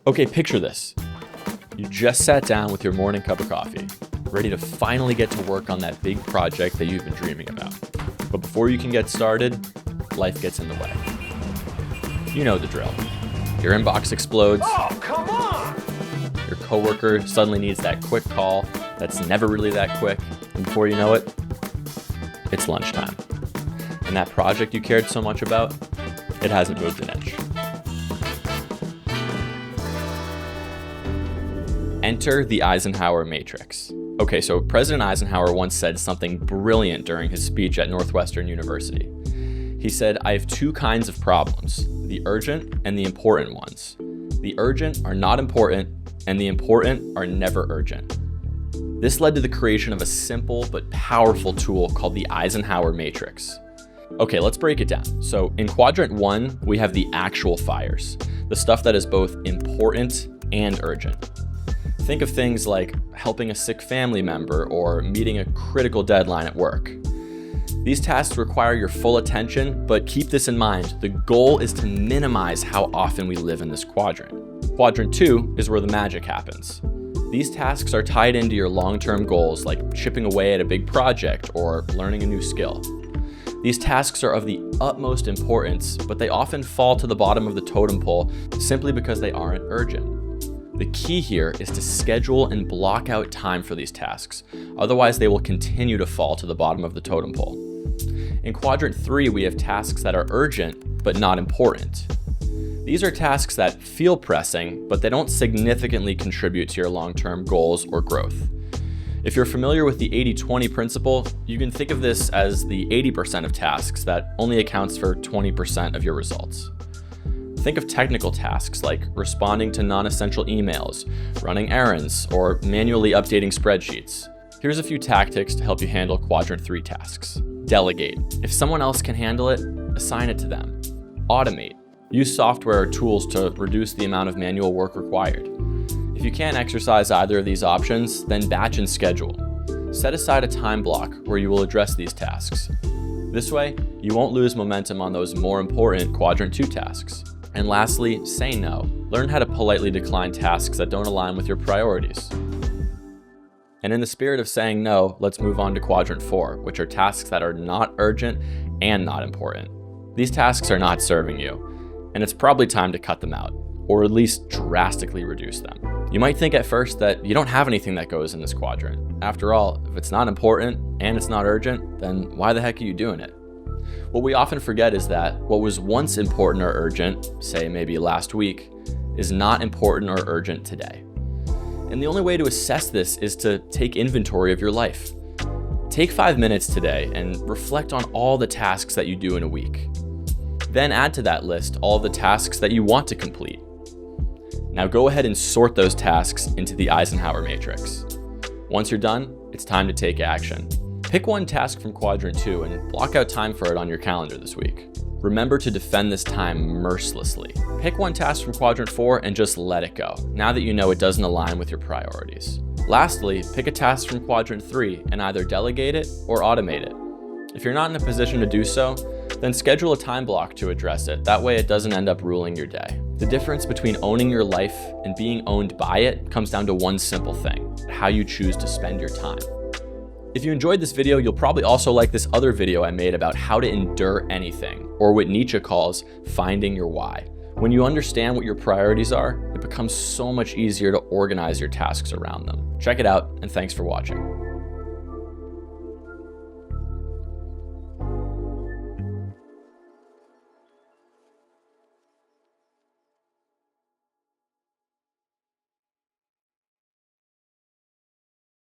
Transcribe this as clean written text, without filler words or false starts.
Okay, picture this. You just sat down with your morning cup of coffee, ready to finally get to work on that big project that you've been dreaming about. But before you can get started, life gets in the way. You know the drill. Your inbox explodes. Oh, come on! Your coworker suddenly needs that quick call that's never really that quick. And before you know it, it's lunchtime. And that project you cared so much about, it hasn't moved an inch. Enter the Eisenhower Matrix. Okay, so President Eisenhower once said something brilliant during his speech at Northwestern University. He said, "I have two kinds of problems, the urgent and the important ones. The urgent are not important, and the important are never urgent." This led to the creation of a simple but powerful tool called the Eisenhower Matrix. Okay, let's break it down. So in quadrant 1, we have the actual fires, the stuff that is both important and urgent. Think of things like helping a sick family member or meeting a critical deadline at work. These tasks require your full attention, but keep this in mind. The goal is to minimize how often we live in this quadrant. Quadrant 2 is where the magic happens. These tasks are tied into your long-term goals, like chipping away at a big project or learning a new skill. These tasks are of the utmost importance, but they often fall to the bottom of the totem pole simply because they aren't urgent. The key here is to schedule and block out time for these tasks. Otherwise, they will continue to fall to the bottom of the totem pole. In quadrant 3, we have tasks that are urgent, but not important. These are tasks that feel pressing, but they don't significantly contribute to your long-term goals or growth. If you're familiar with the 80-20 principle, you can think of this as the 80% of tasks that only accounts for 20% of your results. Think of technical tasks like responding to non-essential emails, running errands, or manually updating spreadsheets. Here's a few tactics to help you handle quadrant 3 tasks. Delegate. If someone else can handle it, assign it to them. Automate. Use software or tools to reduce the amount of manual work required. If you can't exercise either of these options, then batch and schedule. Set aside a time block where you will address these tasks. This way, you won't lose momentum on those more important quadrant 2 tasks. And lastly, say no. Learn how to politely decline tasks that don't align with your priorities. And in the spirit of saying no, let's move on to quadrant 4, which are tasks that are not urgent and not important. These tasks are not serving you, and it's probably time to cut them out, or at least drastically reduce them. You might think at first that you don't have anything that goes in this quadrant. After all, if it's not important and it's not urgent, then why the heck are you doing it? What we often forget is that what was once important or urgent, say maybe last week, is not important or urgent today. And the only way to assess this is to take inventory of your life. Take 5 minutes today and reflect on all the tasks that you do in a week. Then add to that list all the tasks that you want to complete. Now go ahead and sort those tasks into the Eisenhower Matrix. Once you're done, it's time to take action. Pick one task from quadrant 2 and block out time for it on your calendar this week. Remember to defend this time mercilessly. Pick one task from quadrant 4 and just let it go, now that you know it doesn't align with your priorities. Lastly, pick a task from quadrant 3 and either delegate it or automate it. If you're not in a position to do so, then schedule a time block to address it. That way it doesn't end up ruling your day. The difference between owning your life and being owned by it comes down to one simple thing: how you choose to spend your time. If you enjoyed this video, you'll probably also like this other video I made about how to endure anything, or what Nietzsche calls finding your why. When you understand what your priorities are, it becomes so much easier to organize your tasks around them. Check it out, and thanks for watching.